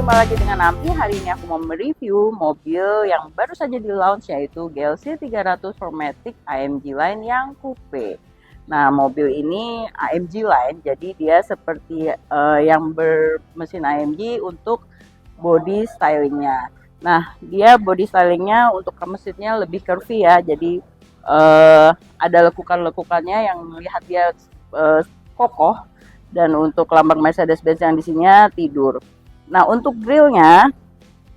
jumpa lagi dengan Ampi. Hari ini aku mau mereview mobil yang baru saja di launch, yaitu GLC 300 4MATIC AMG Line yang coupe. Nah, mobil ini AMG Line, jadi dia seperti yang bermesin AMG untuk body stylingnya. Nah, dia body stylingnya untuk mesinnya lebih curvy ya, jadi ada lekukan-lekukannya yang melihat dia kokoh. Dan untuk lambang Mercedes-Benz yang di sininya tidur. Nah, untuk grillnya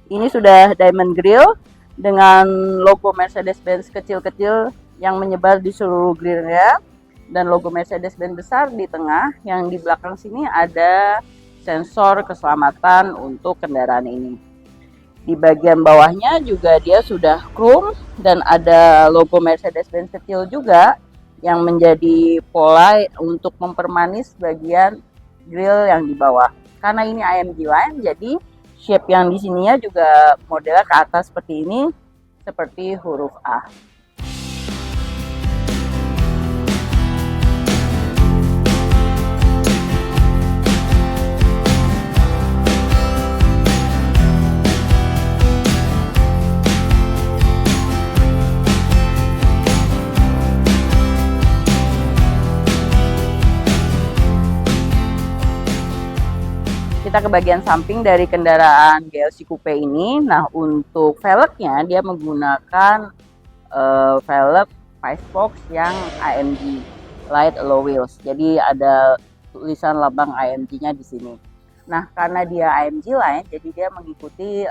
ini sudah diamond grill dengan logo Mercedes-Benz kecil-kecil yang menyebar di seluruh grillnya dan logo Mercedes-Benz besar di tengah. Yang di belakang sini ada sensor keselamatan untuk kendaraan ini. Di bagian bawahnya juga dia sudah chrome dan ada logo Mercedes-Benz kecil juga yang menjadi pola untuk mempermanis bagian grill yang di bawah. Karena ini AMG Line, jadi shape yang di sininya juga modelnya ke atas seperti ini, seperti huruf A. Kita ke bagian samping dari kendaraan GLC Coupe ini. Nah, untuk velgnya dia menggunakan velg 5-spoke yang AMG Light Alloy Wheels. Jadi ada tulisan lambang AMG-nya di sini. Nah, karena dia AMG Line, jadi dia mengikuti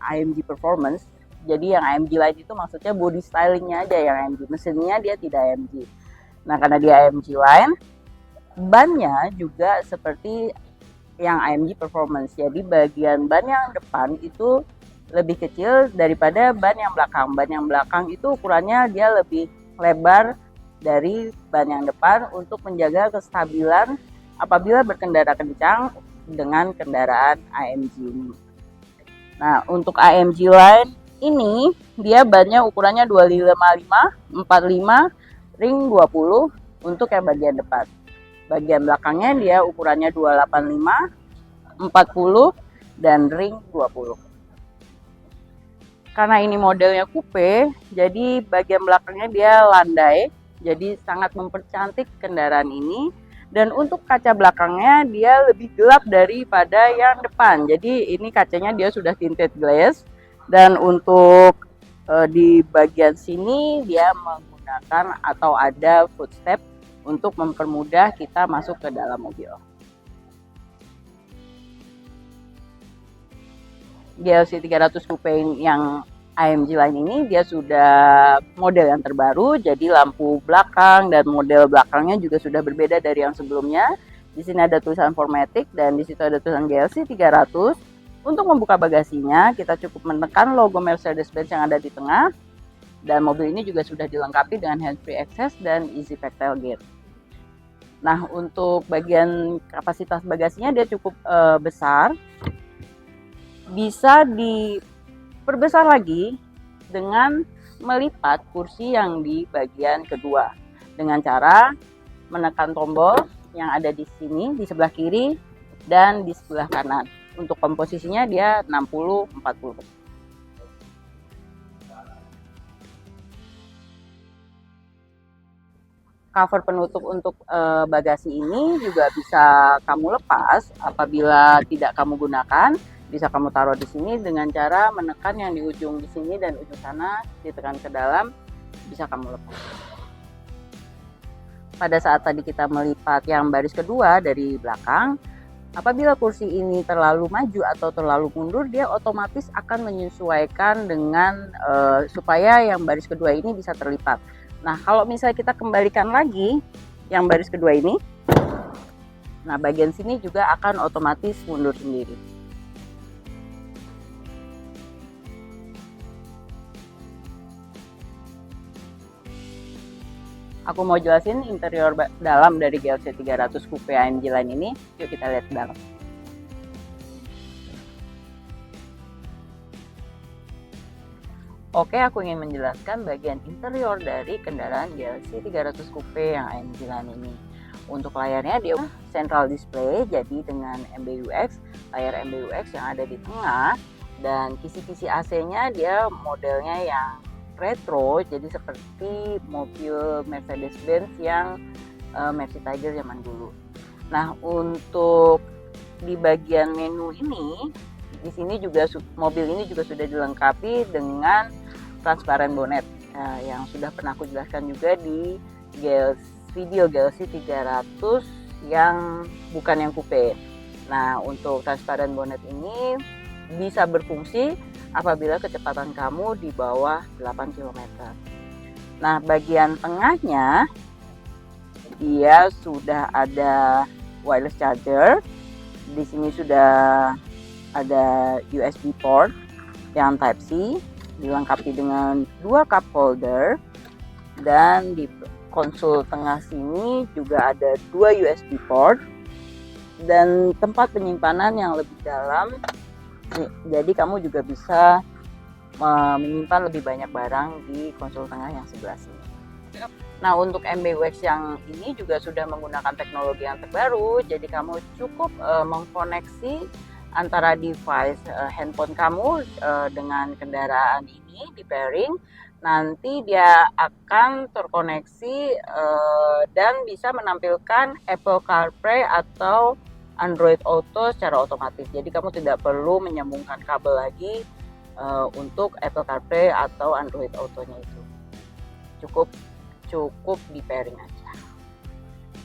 AMG Performance. Jadi yang AMG Line itu maksudnya body stylingnya aja yang AMG, mesinnya dia tidak AMG. Nah, karena dia AMG Line, bannya juga seperti yang AMG Performance. Jadi bagian ban yang depan itu lebih kecil daripada ban yang belakang. Ban yang belakang itu ukurannya dia lebih lebar dari ban yang depan untuk menjaga kestabilan apabila berkendara kencang dengan kendaraan AMG ini. Nah, untuk AMG Line ini dia bannya ukurannya 255, 45, ring 20 untuk yang bagian depan. Bagian belakangnya dia ukurannya 285, 40, dan ring 20. Karena ini modelnya coupe, jadi bagian belakangnya dia landai, jadi sangat mempercantik kendaraan ini. Dan untuk kaca belakangnya dia lebih gelap daripada yang depan. Jadi ini kacanya dia sudah tinted glass. Dan untuk di bagian sini dia menggunakan atau ada footstep untuk mempermudah kita masuk ke dalam mobil. GLC 300 Coupe yang AMG Line ini dia sudah model yang terbaru, jadi lampu belakang dan model belakangnya juga sudah berbeda dari yang sebelumnya. Di sini ada tulisan 4MATIC dan di situ ada tulisan GLC 300. Untuk membuka bagasinya, kita cukup menekan logo Mercedes-Benz yang ada di tengah. Dan mobil ini juga sudah dilengkapi dengan hands-free access dan easy pack tailgate. Nah, untuk bagian kapasitas bagasinya dia cukup besar. Bisa diperbesar lagi dengan melipat kursi yang di bagian kedua. Dengan cara menekan tombol yang ada di sini, di sebelah kiri, dan di sebelah kanan. Untuk komposisinya dia 60-40. Cover penutup untuk bagasi ini juga bisa kamu lepas apabila tidak kamu gunakan. Bisa kamu taruh di sini dengan cara menekan yang di ujung di sini dan ujung sana, ditekan ke dalam, bisa kamu lepas. Pada saat tadi kita melipat yang baris kedua dari belakang, apabila kursi ini terlalu maju atau terlalu mundur, dia otomatis akan menyesuaikan dengan supaya yang baris kedua ini bisa terlipat. Nah, kalau misalnya kita kembalikan lagi yang baris kedua ini, nah bagian sini juga akan otomatis mundur sendiri. Aku mau jelasin interior dalam dari GLC 300 Coupe AMG Line ini. Yuk kita lihat ke dalam. Oke, aku ingin menjelaskan bagian interior dari kendaraan GLC 300 Coupe yang AMG Line ini. untuk layarnya dia central display, jadi dengan MBUX, layar MBUX yang ada di tengah, dan kisi-kisi AC-nya dia modelnya yang retro, jadi seperti mobil Mercedes-Benz yang Mercy Tiger zaman dulu. Nah, untuk di bagian menu ini, di sini juga mobil ini juga sudah dilengkapi dengan transparent bonnet yang sudah pernah aku jelaskan juga di video GLC 300 yang bukan yang coupe. Nah, untuk transparent bonnet ini bisa berfungsi apabila kecepatan kamu di bawah 8 km. Nah, bagian tengahnya dia sudah ada wireless charger. Di sini sudah ada USB port yang Type C, dilengkapi dengan 2 cup holder, dan di konsol tengah sini juga ada 2 USB port dan tempat penyimpanan yang lebih dalam, jadi kamu juga bisa menyimpan lebih banyak barang di konsol tengah yang sebelah sini. Nah, untuk MBUX yang ini juga sudah menggunakan teknologi yang terbaru, jadi kamu cukup mengkoneksi antara device handphone kamu dengan kendaraan ini di pairing. Nanti dia akan terkoneksi dan bisa menampilkan Apple CarPlay atau Android Auto secara otomatis. Jadi kamu tidak perlu menyambungkan kabel lagi untuk Apple CarPlay atau Android Auto-nya itu. Cukup di pairing aja.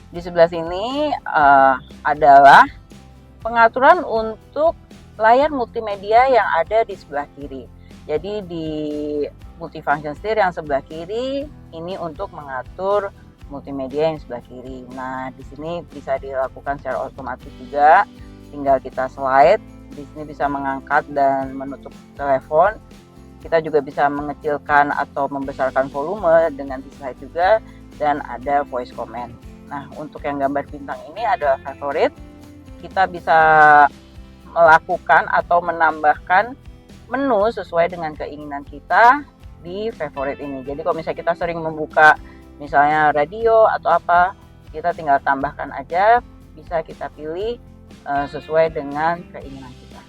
Di sebelah sini adalah pengaturan untuk layar multimedia yang ada di sebelah kiri. Jadi di multifunction steer yang sebelah kiri ini untuk mengatur multimedia yang sebelah kiri. Nah, di sini bisa dilakukan secara otomatis juga. Tinggal kita slide. Di sini bisa mengangkat dan menutup telepon. Kita juga bisa mengecilkan atau membesarkan volume dengan di slide juga, dan ada voice command. Nah, untuk yang gambar bintang ini adalah favorit. Kita bisa melakukan atau menambahkan menu sesuai dengan keinginan kita di favorite ini. Jadi kalau misalnya kita sering membuka misalnya radio atau apa, kita tinggal tambahkan aja, bisa kita pilih sesuai dengan keinginan kita.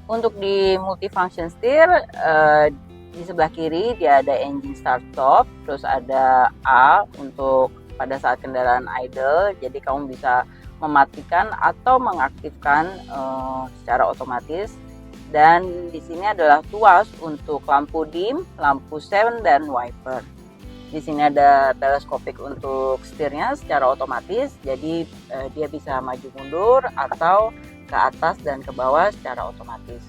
Untuk di multifunction steer di sebelah kiri dia ada engine start stop, terus ada A untuk pada saat kendaraan idle, jadi kamu bisa mematikan atau mengaktifkan secara otomatis. Dan di sini adalah tuas untuk lampu dim, lampu sen, dan wiper. Di sini ada teleskopik untuk setirnya secara otomatis, jadi dia bisa maju mundur atau ke atas dan ke bawah secara otomatis.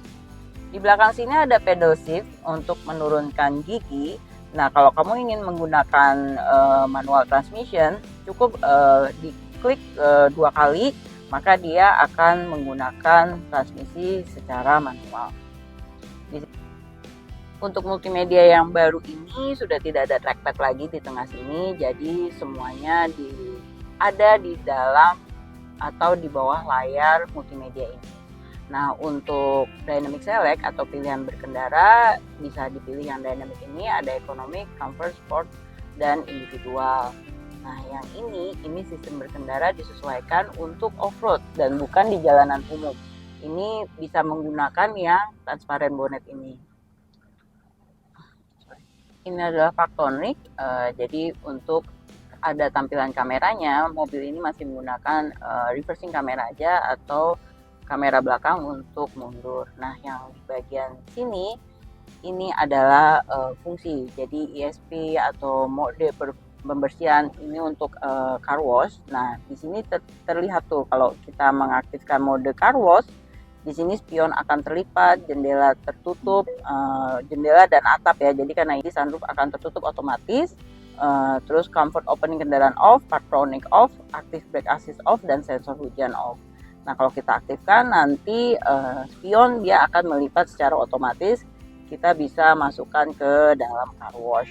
Di belakang sini ada pedal shift untuk menurunkan gigi. Nah, kalau kamu ingin menggunakan manual transmission, cukup diklik 2 kali, maka dia akan menggunakan transmisi secara manual. Untuk multimedia yang baru ini sudah tidak ada trackpad lagi di tengah sini, jadi semuanya ada di dalam atau di bawah layar multimedia ini. Nah, untuk dynamic select atau pilihan berkendara bisa dipilih yang dynamic ini, ada economic, comfort, sport, dan individual. Nah, yang ini sistem berkendara disesuaikan untuk off-road dan bukan di jalanan umum. Ini bisa menggunakan yang transparent bonnet ini. Ini adalah Factronic, jadi untuk ada tampilan kameranya, mobil ini masih menggunakan reversing kamera aja atau kamera belakang untuk mundur. Nah, yang di bagian sini ini adalah fungsi, jadi ESP atau mode pembersihan ini untuk car wash. Nah, di sini terlihat tuh kalau kita mengaktifkan mode car wash, di sini spion akan terlipat, jendela tertutup, jendela dan atap ya. Jadi karena ini sunroof akan tertutup otomatis. Terus comfort opening kendaraan off, Factronic off, active brake assist off, dan sensor hujan off. Nah, kalau kita aktifkan nanti spion dia akan melipat secara otomatis. Kita bisa masukkan ke dalam car wash.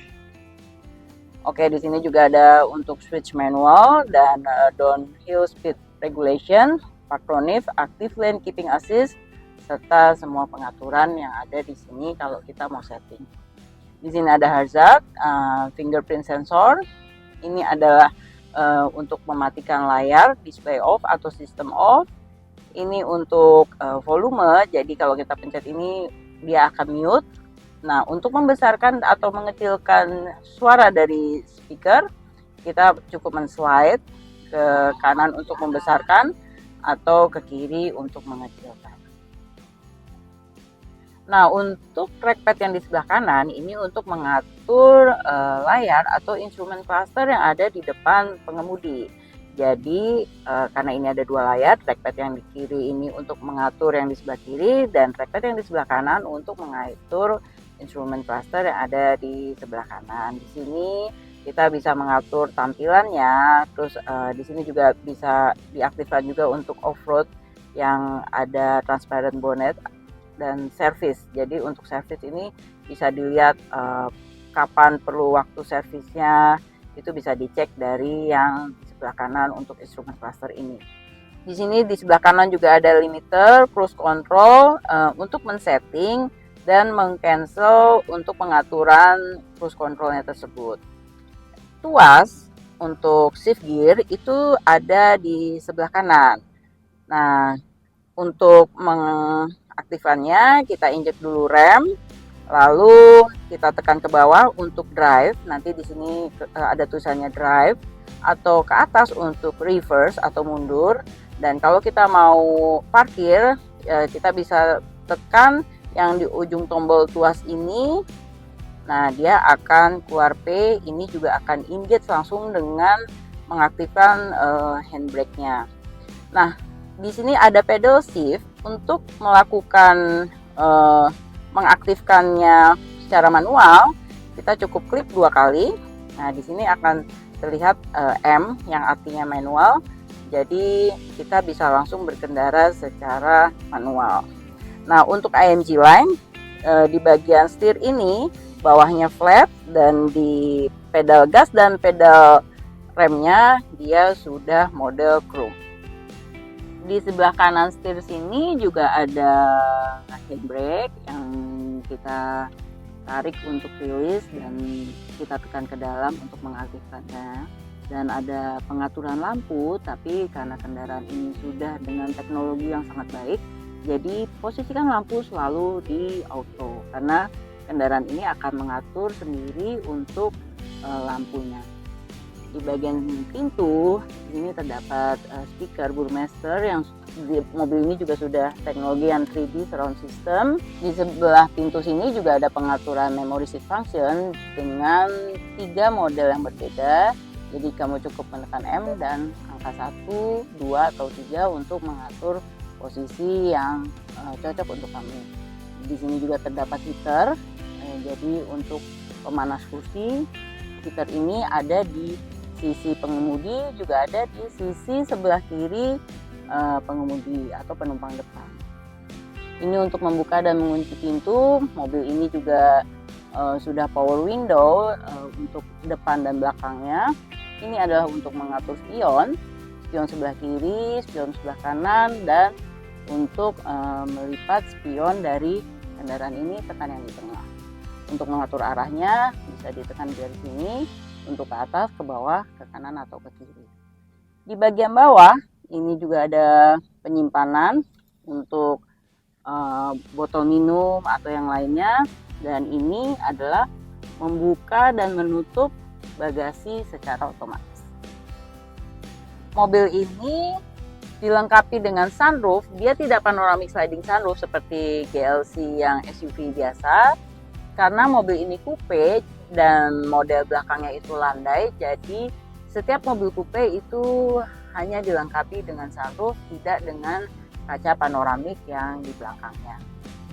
Oke, di sini juga ada untuk switch manual dan downhill speed regulation, Factronic, active lane keeping assist, serta semua pengaturan yang ada di sini kalau kita mau setting. Di sini ada hazard, fingerprint sensor, Ini adalah untuk mematikan layar, display off atau system off. Ini untuk volume, jadi kalau kita pencet ini dia akan mute. Nah, untuk membesarkan atau mengecilkan suara dari speaker, kita cukup men-slide ke kanan untuk membesarkan atau ke kiri untuk mengecilkan. Nah, untuk trackpad yang di sebelah kanan ini untuk mengatur layar atau instrumen cluster yang ada di depan pengemudi. Jadi karena ini ada dua layar, trackpad yang di kiri ini untuk mengatur yang di sebelah kiri dan trackpad yang di sebelah kanan untuk mengatur instrumen cluster yang ada di sebelah kanan. Di sini kita bisa mengatur tampilannya, terus di sini juga bisa diaktifkan juga untuk off-road yang ada transparent bonnet dan service. Jadi untuk service ini bisa dilihat kapan perlu waktu servisnya, itu bisa dicek dari yang di sebelah kanan untuk instrumen cluster ini. Di sini di sebelah kanan juga ada limiter, cruise control untuk men-setting dan meng-cancel untuk pengaturan cruise controlnya tersebut. Tuas untuk shift gear itu ada di sebelah kanan. Nah, untuk aktifannya kita injek dulu rem, lalu kita tekan ke bawah untuk drive. Nanti di sini ada tulisannya drive, atau ke atas untuk reverse atau mundur. Dan kalau kita mau parkir, kita bisa tekan yang di ujung tombol tuas ini. Nah, dia akan keluar P. Ini juga akan engage langsung dengan mengaktifkan handbrake-nya. Nah, di sini ada pedal shift untuk melakukan mengaktifkannya secara manual. Kita cukup klik 2 kali. Nah, di sini akan terlihat M yang artinya manual. Jadi kita bisa langsung berkendara secara manual. Nah, untuk AMG Line di bagian setir ini bawahnya flat dan di pedal gas dan pedal remnya dia sudah mode chrome. Di sebelah kanan setir sini juga ada handbrake yang kita tarik untuk rilis dan kita tekan ke dalam untuk mengaktifkannya. Dan ada pengaturan lampu, tapi karena kendaraan ini sudah dengan teknologi yang sangat baik, jadi posisikan lampu selalu di auto karena kendaraan ini akan mengatur sendiri untuk lampunya. Di bagian pintu ini terdapat speaker Burmester yang di mobil ini juga sudah teknologi yang 3D surround system. Di sebelah pintu sini juga ada pengaturan memory seat function dengan 3 model yang berbeda. Jadi kamu cukup menekan M dan angka 1, 2 atau 3 untuk mengatur posisi yang cocok untuk kamu. Di sini juga terdapat heater. Jadi untuk pemanas kursi, heater ini ada di sisi pengemudi, juga ada di sisi sebelah kiri pengemudi atau penumpang depan. Ini untuk membuka dan mengunci pintu. Mobil ini juga sudah power window untuk depan dan belakangnya. Ini adalah untuk mengatur spion sebelah kiri, spion sebelah kanan, dan untuk melipat spion dari kendaraan ini tekan yang di tengah. Untuk mengatur arahnya bisa ditekan dari sini. Untuk ke atas, ke bawah, ke kanan atau ke kiri. Di bagian bawah ini juga ada penyimpanan untuk botol minum atau yang lainnya, dan ini adalah membuka dan menutup bagasi secara otomatis. Mobil ini dilengkapi dengan sunroof. Dia tidak panoramic sliding sunroof seperti GLC yang SUV biasa, karena mobil ini coupe dan model belakangnya itu landai, jadi setiap mobil coupe itu hanya dilengkapi dengan sunroof, tidak dengan kaca panoramik yang di belakangnya.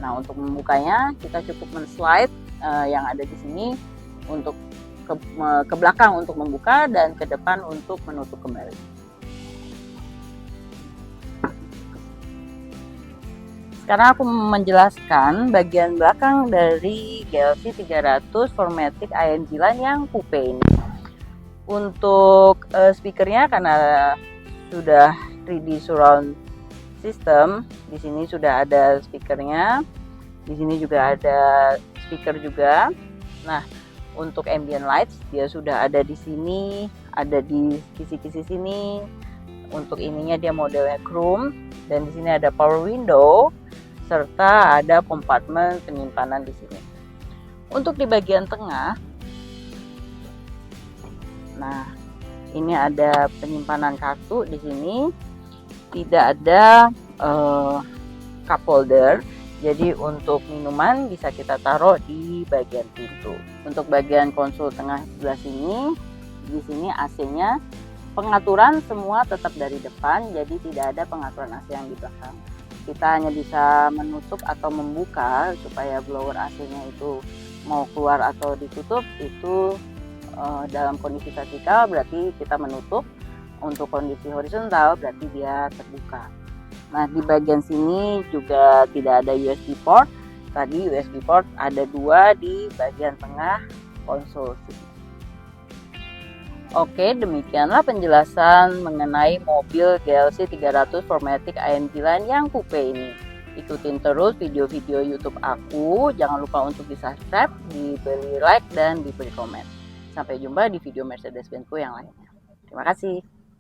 Nah, untuk membukanya kita cukup men-slide yang ada di sini untuk ke belakang untuk membuka dan ke depan untuk menutup kembali. Sekarang aku menjelaskan bagian belakang dari GLC 300 4MATIC AMG Line yang coupe ini. Untuk speakernya karena sudah 3D surround system, di sini sudah ada speakernya. Di sini juga ada speaker juga. Nah, Untuk ambient lights dia sudah ada di sini, ada di kisi-kisi sini. Untuk ininya dia modelnya chrome, dan di sini ada power window serta ada kompartemen penyimpanan di sini. Untuk di bagian tengah, nah ini ada penyimpanan kartu di sini. Tidak ada cup holder. Jadi untuk minuman bisa kita taruh di bagian pintu. Untuk bagian konsol tengah sebelah sini, di sini AC-nya pengaturan semua tetap dari depan, jadi tidak ada pengaturan AC yang di belakang. Kita hanya bisa menutup atau membuka supaya blower AC-nya itu mau keluar atau ditutup itu dalam kondisi vertikal berarti kita menutup. Untuk kondisi horizontal berarti dia terbuka. Nah, di bagian sini juga tidak ada USB port. Tadi USB port ada 2 di bagian tengah konsol sini. Oke, demikianlah penjelasan mengenai mobil GLC 300 4MATIC AMG Line yang coupe ini. Ikutin terus video-video YouTube aku. Jangan lupa untuk di-subscribe, diberi like, dan diberi komen. Sampai jumpa di video Mercedes-Benz yang lainnya. Terima kasih.